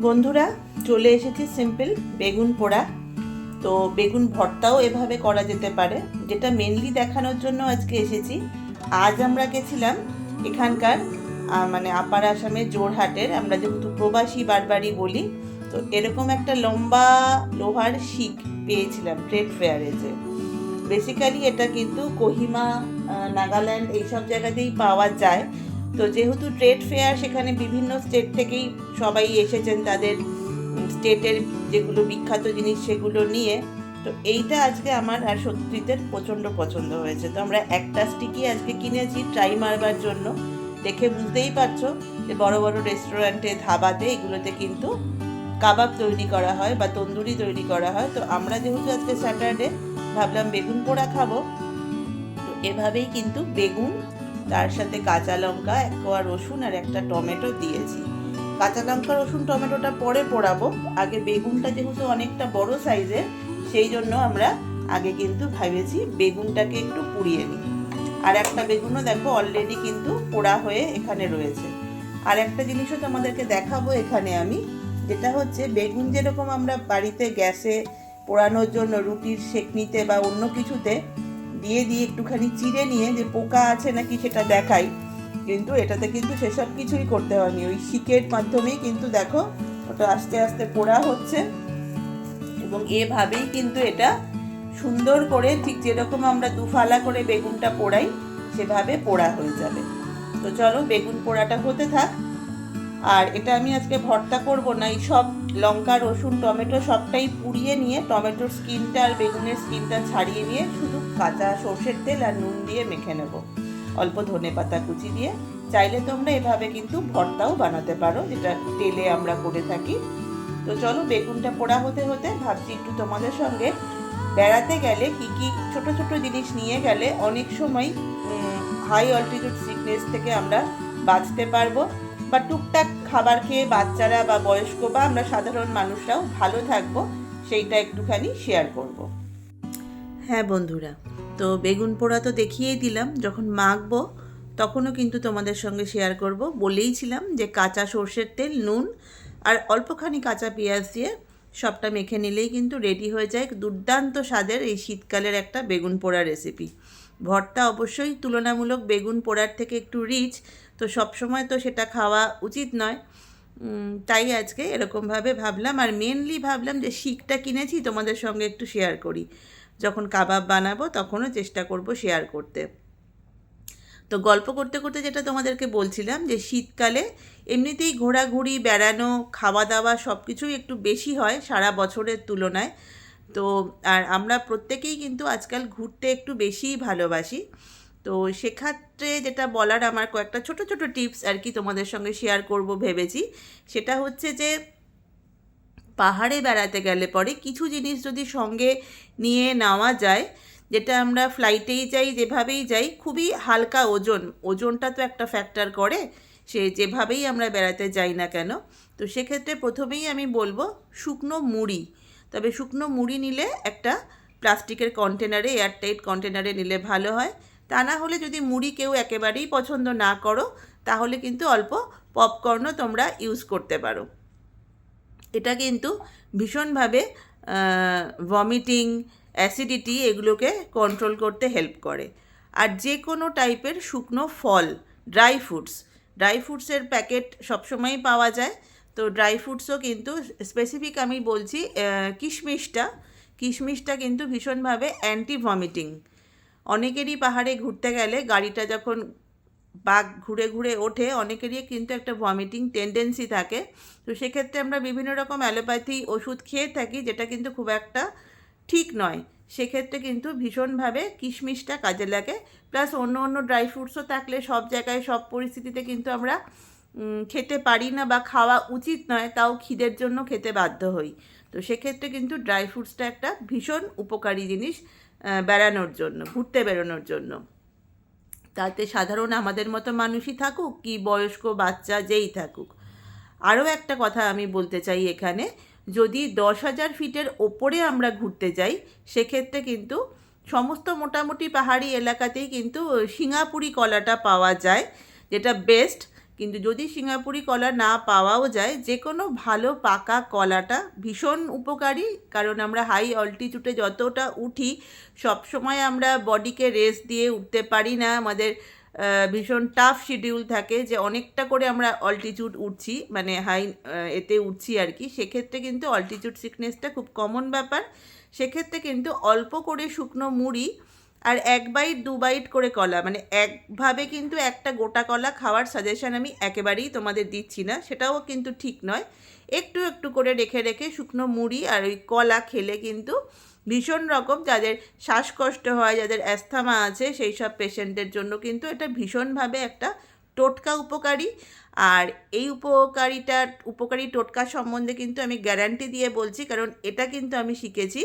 বন্ধুরা, চলে এসেছি সিম্পল বেগুন পোড়া। তো বেগুন ভর্তাও এভাবে করা যেতে পারে, যেটা মেনলি দেখানোর জন্য আজকে এসেছি। আজ আমরা গেছিলাম এখানকার মানে আপার আসামের জোরহাটের, আমরা যেহেতু প্রবাসী বারবারই বলি, তো এরকম একটা লম্বা লোহার শিক পেয়েছিলাম ট্রেড ফেয়ারে। যে বেসিক্যালি এটা কিন্তু কোহিমা, নাগাল্যান্ড এইসব জায়গাতেই পাওয়া যায়। তো যেহেতু ট্রেড ফেয়ার, সেখানে বিভিন্ন স্টেট থেকেই সবাই এসেছেন তাদের স্টেটের যেগুলো বিখ্যাত জিনিস সেগুলো নিয়ে। তো এইটা আজকে আমার আর সত্যিতে প্রচণ্ড পছন্দ হয়েছে। তো আমরা একটা স্টিকই আজকে কিনেছি ট্রাই মারবার জন্য। দেখে বুঝতেই পারছো যে বড় বড় রেস্টুরেন্টে, ধাবাতে এগুলোতে কিন্তু কাবাব তৈরি করা হয় বা তন্দুরি তৈরি করা হয়। তো আমরা যেহেতু আজকে স্যাটারডে, ভাবলাম বেগুন পোড়া খাবো। তো এভাবেই কিন্তু বেগুন, তার সাথে কাঁচা লঙ্কা, এক কোয়া রসুন আর একটা টমেটো দিয়েছি। কাঁচা লঙ্কা, রসুন, টমেটোটা পরে পোড়াবো। আগে বেগুনটা যেহেতু অনেকটা বড় সাইজের, সেই জন্য আমরা আগে কিন্তু ভেবেছি বেগুনটাকে একটু পুড়িয়ে নিই। আর একটা বেগুনও দেখো অলরেডি কিন্তু পোড়া হয়ে এখানে রয়েছে। আর একটা জিনিসও তোমাদেরকে দেখাবো এখানে আমি, যেটা হচ্ছে বেগুন যেরকম আমরা বাড়িতে গ্যাসে পোড়ানোর জন্য রুটির সেকনিতে বা অন্য কিছুতে দিয়ে একটুখানি চিড়ে নিয়ে যে পোকা আছে নাকি সেটা দেখাই, কিন্তু এটাতে কিন্তু সেসব কিছুই করতে হয়নি। ওই শিকের মাধ্যমেই কিন্তু দেখো ওটা আস্তে আস্তে পোড়া হচ্ছে, এবং এভাবেই কিন্তু এটা সুন্দর করে, ঠিক যেরকম আমরা দুফালা করে বেগুনটা পোড়াই সেভাবে পোড়া হয়ে যাবে। তো চলো বেগুন পোড়াটা হতে থাক। আর এটা আমি আজকে ভর্তা করব না, এই সব লঙ্কা, রসুন, টমেটো সবটাই পুড়িয়ে নিয়ে, টমেটোর স্কিনটা আর বেগুনের স্কিনটা ছাড়িয়ে নিয়ে শুধু কাঁচা সর্ষের তেল আর নুন দিয়ে মেখে নেব, অল্প ধনেপাতা কুচি দিয়ে। চাইলে তোমরা এভাবে কিন্তু ভর্তাও বানাতে পারো, যেটা তেলে আমরা করে থাকি। তো চলো বেগুনটা পোড়া হতে হতে ভাবছি একটু তোমাদের সঙ্গে বেড়াতে গেলে কি কি ছোট ছোট জিনিস নিয়ে গেলে অনেক সময় হাই অল্টিটিউড সিকনেস থেকে আমরা বাঁচতে পারবো, বা টুকটাক খাবার খেয়ে বাচ্চারা বা বয়স্ক বা আমরা সাধারণ মানুষরাও ভালো থাকবো, সেইটা একটুখানি শেয়ার করব। হ্যাঁ বন্ধুরা, তো বেগুন পোড়া তো দেখিয়েই দিলাম, যখন মাখবো তখনও কিন্তু তোমাদের সঙ্গে শেয়ার করব। বলেইছিলাম যে কাঁচা সর্ষের তেল, নুন আর অল্পখানি কাঁচা পেঁয়াজ দিয়ে সবটা মেখে নিলেই কিন্তু রেডি হয়ে যায় দুর্দান্ত স্বাদের এই শীতকালের একটা বেগুন পোড়া রেসিপি। ভর্তা অবশ্যই তুলনামূলক বেগুন পোড়ার থেকে একটু রিচ, তো সবসময় তো সেটা খাওয়া উচিত নয়। তাই আজকে এরকমভাবে ভাবলাম, আর মেনলি ভাবলাম যে শিকটা কিনেছি তোমাদের সঙ্গে একটু শেয়ার করি। যখন কাবাব বানাবো তখনও চেষ্টা করব শেয়ার করতে। তো গল্প করতে করতে যেটা তোমাদেরকে বলছিলাম, যে শীতকালে এমনিতেই ঘোরাঘুরি, বেড়ানো, খাওয়া দাওয়া সব কিছুই একটু বেশি হয় সারা বছরের তুলনায়। তো আর আমরা প্রত্যেকেই কিন্তু আজকাল ঘুরতে একটু বেশিই ভালোবাসি। তো সেক্ষেত্রে যেটা বলার, আমার কয়েকটা ছোট ছোট টিপস আর কি তোমাদের সঙ্গে শেয়ার করব ভেবেছি। সেটা হচ্ছে যে পাহাড়ে বেড়াতে গেলে পরে কিছু জিনিস যদি সঙ্গে নিয়ে নেওয়া যায়, যেটা আমরা ফ্লাইটেই যাই, যেভাবেই যাই, খুবই হালকা ওজনটা তো একটা ফ্যাক্টর করে, সে যেভাবেই আমরা বেড়াতে যাই না কেন। তো সেক্ষেত্রে প্রথমেই আমি বলবো শুকনো মুড়ি। তবে শুকনো মুড়ি নিলে একটা প্লাস্টিকের কন্টেনারে, এয়ারটাইট কন্টেনারে নিলে ভালো হয়। তা না হলে যদি মুড়ি কেউ একেবারেই পছন্দ না করো, তাহলে কিন্তু অল্প পপকর্নও তোমরা ইউজ করতে পারো। এটা কিন্তু ভীষণভাবে ভমিটিং, অ্যাসিডিটি এগুলোকে কন্ট্রোল করতে হেল্প করে। আর যে কোনো টাইপের শুকনো ফল, ড্রাই ফ্রুটসের প্যাকেট সবসময়ই পাওয়া যায়। তো ড্রাই ফ্রুটসও কিন্তু স্পেসিফিক আমি বলছি, কিশমিশটা কিন্তু ভীষণভাবে অ্যান্টি ভমিটিং। অনেকেরই পাহাড়ে ঘুরতে গেলে গাড়িটা যখন বাঘ ঘুরে ঘুরে ওঠে, অনেকেরই কিন্তু একটা ভমিটিং টেন্ডেন্সি থাকে। তো সেক্ষেত্রে আমরা বিভিন্ন রকম অ্যালোপ্যাথি ওষুধ খেয়ে থাকি, যেটা কিন্তু খুব একটা ঠিক নয়। সেক্ষেত্রে কিন্তু ভীষণভাবে কিশমিশটা কাজে লাগে। প্লাস অন্য ড্রাই ফ্রুটসও থাকলে সব জায়গায় সব পরিস্থিতিতে কিন্তু আমরা খেতে পারি না, বা খাওয়া উচিত নয়, তাও খিদের জন্য খেতে বাধ্য হই। তো সেক্ষেত্রে কিন্তু ড্রাই ফ্রুটসটা একটা ভীষণ উপকারী জিনিস বেড়ানোর জন্য, ঘুরতে বেরোনোর জন্য। তাতে সাধারণ আমাদের মতো মানুষই থাকুক কি বয়স্ক বাচ্চা যেই থাকুক। আরও একটা কথা আমি বলতে চাই এখানে, যদি 10,000 ফিটের ওপরে আমরা ঘুরতে যাই, সেক্ষেত্রে কিন্তু সমস্ত মোটামুটি পাহাড়ি এলাকাতেই কিন্তু সিঙ্গাপুরি কলাটা পাওয়া যায়, যেটা বেস্ট। কিন্তু যদি সিঙ্গাপুরি কলা না পাওয়াও যায়, যে কোনো ভালো পাকা কলাটা ভীষণ উপকারী। কারণ আমরা হাই অল্টিটিউডে যতটা উঠি, সবসময় আমরা বডিকে রেস্ট দিয়ে উঠতে পারি না। আমাদের ভীষণ টাফ শিডিউল থাকে যে অনেকটা করে আমরা অল্টিটিউড উঠছি, মানে হাই এতে উঠছি আর কি। সেক্ষেত্রে কিন্তু অল্টিটিউড সিকনেসটা খুব কমন ব্যাপার। সেক্ষেত্রে কিন্তু অল্প করে শুকনো মুড়ি আর 1 বাইট 2 বাইট করে কলা, মানে একভাবে কিন্তু একটা গোটা কলা খাওয়ার সাজেশন আমি একেবারেই তোমাদের দিচ্ছি না, সেটাও কিন্তু ঠিক নয়। একটু একটু করে রেখে রেখে শুকনো মুড়ি আর ওই কলা খেলে কিন্তু ভীষণ রকম, যাদের শ্বাসকষ্ট হয়, যাদের অ্যাস্থমা আছে, সেই সব পেশেন্টদের জন্য কিন্তু এটা ভীষণভাবে একটা টোটকা উপকারী। আর এই উপকারী টোটকা সম্বন্ধে কিন্তু আমি গ্যারান্টি দিয়ে বলছি, কারণ এটা কিন্তু আমি শিখেছি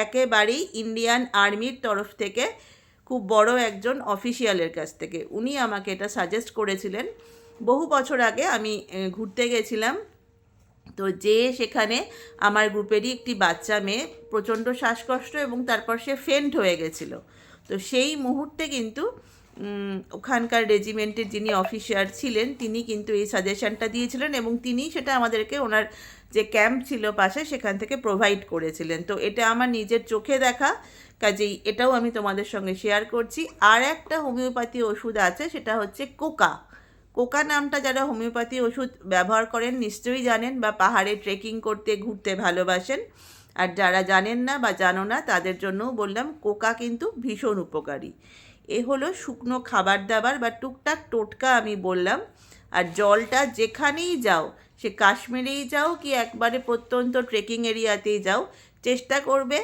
একেবারেই ইন্ডিয়ান আর্মির তরফ থেকে, খুব বড় একজন অফিসিয়ালের কাছ থেকে। উনি আমাকে এটা সাজেস্ট করেছিলেন বহু বছর আগে। আমি ঘুরতে গেছিলাম, তো যে সেখানে আমার গ্রুপেরই একটি বাচ্চা মেয়ে প্রচণ্ড শ্বাসকষ্ট এবং তারপর সে ফেন্ট হয়ে গেছিলো। তো সেই মুহূর্তে কিন্তু ওখানকার রেজিমেন্টের যিনি অফিসার ছিলেন তিনি কিন্তু এই সাজেশনটা দিয়েছিলেন এবং তিনি সেটা আমাদেরকে ওনার যে ক্যাম্প ছিল পাশে সেখান থেকে প্রোভাইড করেছিলেন। তো এটা আমার নিজের চোখে দেখা, কাজেই এটাও আমি তোমাদের সঙ্গে শেয়ার করছি। আর একটা হোমিওপ্যাথি ওষুধ আছে, সেটা হচ্ছে কোকা। কোকা নামটা যারা হোমিওপ্যাথি ওষুধ ব্যবহার করেন নিশ্চয়ই জানেন, বা পাহাড়ে ট্রেকিং করতে ঘুরতে ভালোবাসেন। আর যারা জানেন না বা জানো না তাদের জন্যও বললাম, কোকা কিন্তু ভীষণ উপকারী। এ হলো শুকনো খাবার দাবার বা টুকটাক টোটকা আমি বললাম। আর জলটা যেখানেই যাও, সে কাশ্মীরেই যাও কি একবারে প্রত্যন্ত ট্রেকিং এরিয়াতেই যাও, চেষ্টা করবে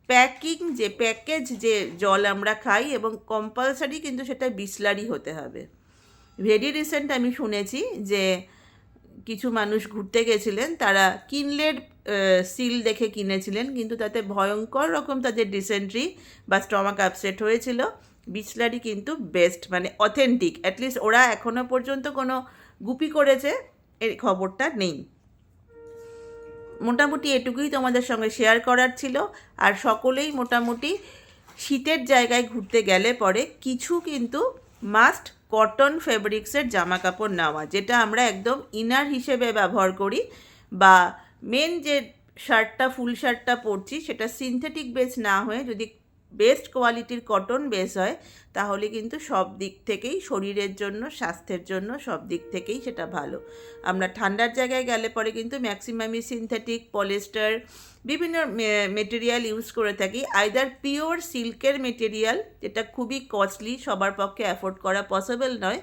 প্যাকেজ যে জল আমরা খাই, এবং কম্পালসারি কিন্তু সেটা বিসলারি হতে হবে। ভেরি রিসেন্ট আমি শুনেছি যে কিছু মানুষ ঘুরতে গেছিলেন, তারা কিনলের সিল দেখে কিনেছিলেন, কিন্তু তাতে ভয়ঙ্কর রকম তাদের ডিসেন্ট্রি বা স্টমাক আপসেট হয়েছিল। বিসলারি কিন্তু বেস্ট, মানে অথেন্টিক। অ্যাটলিস্ট ওরা এখনও পর্যন্ত কোনো গুপি করেছে এর খবরটা নেই। মোটামুটি এটুকুই তোমাদের সঙ্গে শেয়ার করার ছিল। আর সকলেই মোটামুটি শীতের জায়গায় ঘুরতে গেলে পরে কিছু কিন্তু মাস্ট কটন ফেব্রিক্সের জামা কাপড় নেওয়া, যেটা আমরা একদম ইনার হিসেবে ব্যবহার করি, বা মেন যে শার্টটা ফুল শার্টটা পরছি সেটা সিনথেটিক বেস না হয়ে যদি বেস্ট কোয়ালিটির কটন বেস হয়, তাহলে কিন্তু সব দিক থেকেই শরীরের জন্য, স্বাস্থ্যের জন্য সব দিক থেকেই সেটা ভালো। আমরা ঠান্ডার জায়গায় গেলে পরে কিন্তু ম্যাক্সিমামই সিনথেটিক, পলিস্টার, বিভিন্ন মেটেরিয়াল ইউজ করে থাকি। আইদার পিওর সিল্কের মেটেরিয়াল, যেটা খুবই কস্টলি, সবার পক্ষে অ্যাফোর্ড করা পসিবল নয়,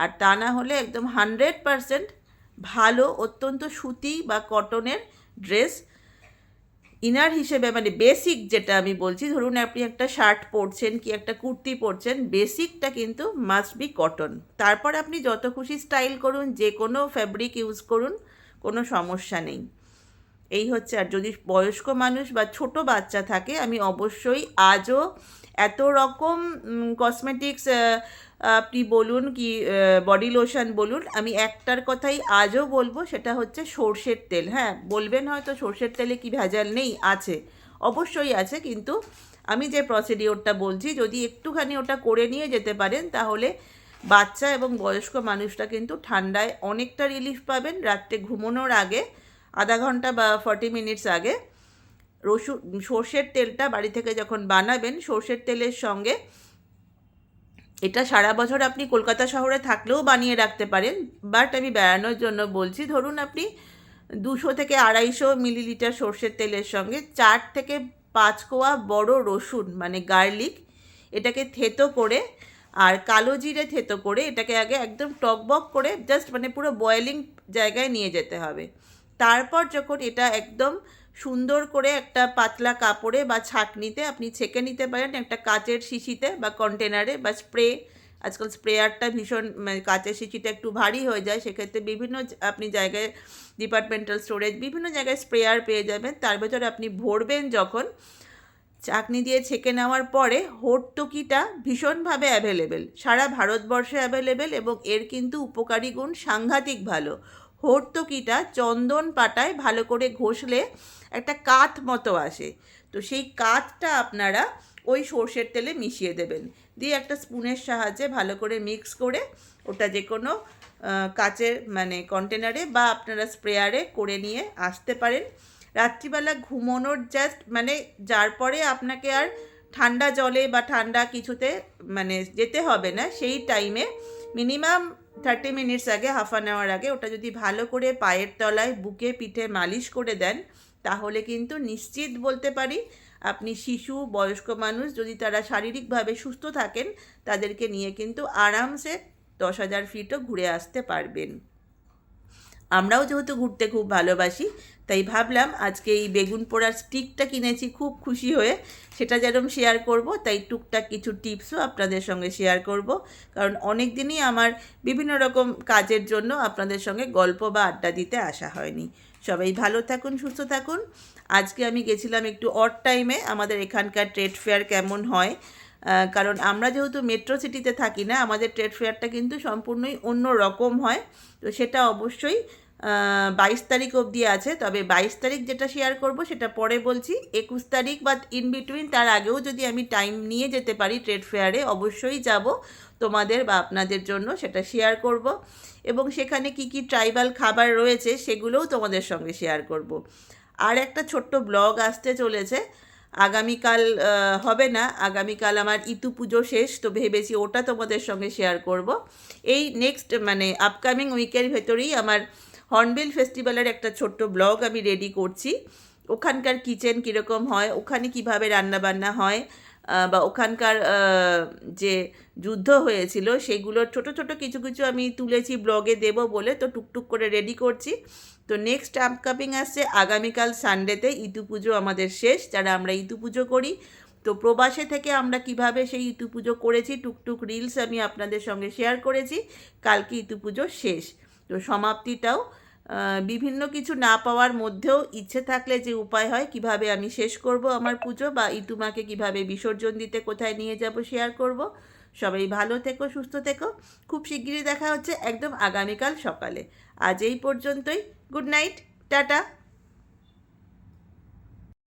আর তা না হলে একদম 100% ভালো অত্যন্ত সুতি বা কটনের ড্রেস ইনার হিসেবে, মানে বেসিক যেটা আমি বলছি, ধরুন আপনি একটা শার্ট পরছেন কি একটা কুর্তি পরছেন, বেসিকটা কিন্তু মাস্ট বি কটন। তারপর আপনি যত খুশি স্টাইল করুন, যে কোনো ফ্যাব্রিক ইউজ করুন, কোনো সমস্যা নেই। এই হচ্ছে। আর যদি বয়স্ক মানুষ বা ছোট বাচ্চা থাকে, আমি অবশ্যই আজও এত রকম কসমেটিক্স আপনি বলুন কি বডি লোশন বলুন, আমি একটার কথাই আজও বলবো, সেটা হচ্ছে সর্ষের তেল। হ্যাঁ, বলবেন হয়তো সর্ষের তেলে কি ভেজাল নেই, আছে, অবশ্যই আছে, কিন্তু আমি যে প্রসিডিওরটা বলছি, যদি একটুখানি ওটা করে নিয়ে যেতে পারেন, তাহলে বাচ্চা এবং বয়স্ক মানুষরা কিন্তু ঠান্ডায় অনেকটা রিলিফ পাবেন। রাত্রে ঘুমানোর আগে আধা ঘন্টা বা 40 মিনিটস আগে সর্ষের তেলটা বাড়ি থেকে যখন বানাবেন, সর্ষের তেলের সঙ্গে এটা সারা বছর আপনি কলকাতা শহরে থাকলেও বানিয়ে রাখতে পারেন, বাট আমি বেড়ানোর জন্য বলছি, ধরুন আপনি 200 থেকে 250 মিলিলিটার সর্ষের তেলের সঙ্গে 4 থেকে 5 কোয়া বড় রসুন, মানে গার্লিক, এটাকে থেতো করে আর কালো জিরে থেতো করে এটাকে আগে একদম টকবক করে জাস্ট মানে পুরো বয়েলিং জায়গায় নিয়ে যেতে হবে। তারপর যখন এটা একদম সুন্দর করে একটা পাতলা কাপড়ে বা ছাঁকনিতে আপনি ছেঁকে নিতে পারেন, একটা কাচের শিশিতে বা কন্টেনারে, বা স্প্রে, আজকাল স্প্রেয়ারটা ভীষণ, কাচের শিশিটা একটু ভারী হয়ে যায়, সেক্ষেত্রে বিভিন্ন আপনি জায়গায় ডিপার্টমেন্টাল স্টোরেজ বিভিন্ন জায়গায় স্প্রেয়ার পেয়ে যাবেন। তার ভেতরে আপনি ভরবেন যখন, চাকনি দিয়ে ছেঁকে নেওয়ার পরে, হর্তকিটা ভীষণভাবে অ্যাভেলেবেল, সারা ভারতবর্ষে অ্যাভেলেবেল, এবং এর কিন্তু উপকারী গুণ সাংঘাতিক ভালো। হর্তকিটা চন্দন পাতায় ভালো করে ঘষলে একটা কাঠ মতো আসে, তো সেই কাঠটা আপনারা ওই সর্ষের তেলে মিশিয়ে দেবেন, দিয়ে একটা স্পুনের সাহায্যে ভালো করে মিক্স করে ওটা যে কোনো কাচের মানে কন্টেনারে বা আপনারা স্প্রেয়ারে করে নিয়ে আসতে পারেন। রাত্রিবেলা ঘুমোনোর জাস্ট মানে যার পরে আপনাকে আর ঠান্ডা জলে বা ঠান্ডা কিছুতে মানে যেতে হবে না, সেই টাইমে মিনিমাম 30 মিনিটস আগে, হাফ অ্যান আওয়ার আগে ওটা যদি ভালো করে পায়ের তলায় বুকে পিঠে মালিশ করে দেন, তাহলে কিন্তু নিশ্চিত বলতে পারি আপনি শিশু, বয়স্ক মানুষ যদি তারা শারীরিকভাবে সুস্থ থাকেন, তাদেরকে নিয়ে কিন্তু আরামসে 10,000 ফিটও ঘুরে আসতে পারবেন। আমরাও যেহেতু ঘুরতে খুব ভালোবাসি, তাই ভাবলাম আজকে এই বেগুন পোড়ার স্টিকটা কিনেছি খুব খুশি হয়ে, সেটা যেরকম শেয়ার করব, তাই টুকটাক কিছু টিপসও আপনাদের সঙ্গে শেয়ার করব। কারণ অনেক দিনই আমার বিভিন্ন রকম কাজের জন্য আপনাদের সঙ্গে গল্প বা আড্ডা দিতে আসা হয়নি। সবাই ভালো থাকুন, সুস্থ থাকুন। আজকে আমি গেছিলাম একটু অড টাইমে, আমাদের এখানকার ট্রেড ফেয়ার কেমন হয়, কারণ আমরা যেহেতু মেট্রো সিটিতে থাকি না, আমাদের ট্রেড ফেয়ারটা কিন্তু সম্পূর্ণই অন্য রকম হয়। তো সেটা অবশ্যই 22 তারিখ অবধি আছে, তবে 22 তারিখ যেটা শেয়ার করব সেটা পরে বলছি। 21 তারিখ বা ইন বিটুইন তার আগেও যদি আমি টাইম নিয়ে যেতে পারি ট্রেড ফেয়ারে, অবশ্যই যাব তোমাদের বা আপনাদের জন্য, সেটা শেয়ার করব। এবং সেখানে কি কি ট্রাইবাল খাবার রয়েছে সেগুলোও তোমাদের সঙ্গে শেয়ার করব। আর একটা ছোট্ট ব্লগ আসতে চলেছে, আগামীকাল হবে না, আগামীকাল আমার ইতু পুজো শেষ, তো ভেবেছি ওটা তোমাদের সঙ্গে শেয়ার করব। এই নেক্সট মানে আপকামিং উইকের ভেতরেই আমার হর্নবিল ফেস্টিভ্যালের একটা ছোট্ট ব্লগ আমি রেডি করছি। ওখানকার কিচেন কীরকম হয়, ওখানে কিভাবে রান্নাবান্না হয়, বা ওখানকার যে যুদ্ধ হয়েছিল সেগুলোর ছোট ছোট কিছু কিছু আমি তুলেছি ব্লগে দেব বলে, তো টুকটুক করে রেডি করছি। তো নেক্সট আপকামিং আসছে আগামীকাল সানডেতে ইতু পুজো আমাদের শেষ, যারা আমরা ইতু পুজো করি। তো প্রবাসে থেকে আমরা কিভাবে সেই ইতু পুজো করেছি টুকটুক রিলস আমি আপনাদের সঙ্গে শেয়ার করেছি। কালকে ইতু পুজো শেষ, তো সমাপ্তিটাও বিভিন্ন কিছু না পাওয়ার মধ্যেও ইচ্ছে থাকলে যে উপায় হয় কিভাবে আমি শেষ করব আমার পুজো, বা ইতুমাকে কিভাবে বিসর্জন দিতে কোথায় নিয়ে যাব শেয়ার করব। সবাই ভালো থেকো, সুস্থ থেকো। খুব শিগগিরই দেখা হচ্ছে একদম আগামীকাল সকালে। আজ এই পর্যন্তই। Good night, tata.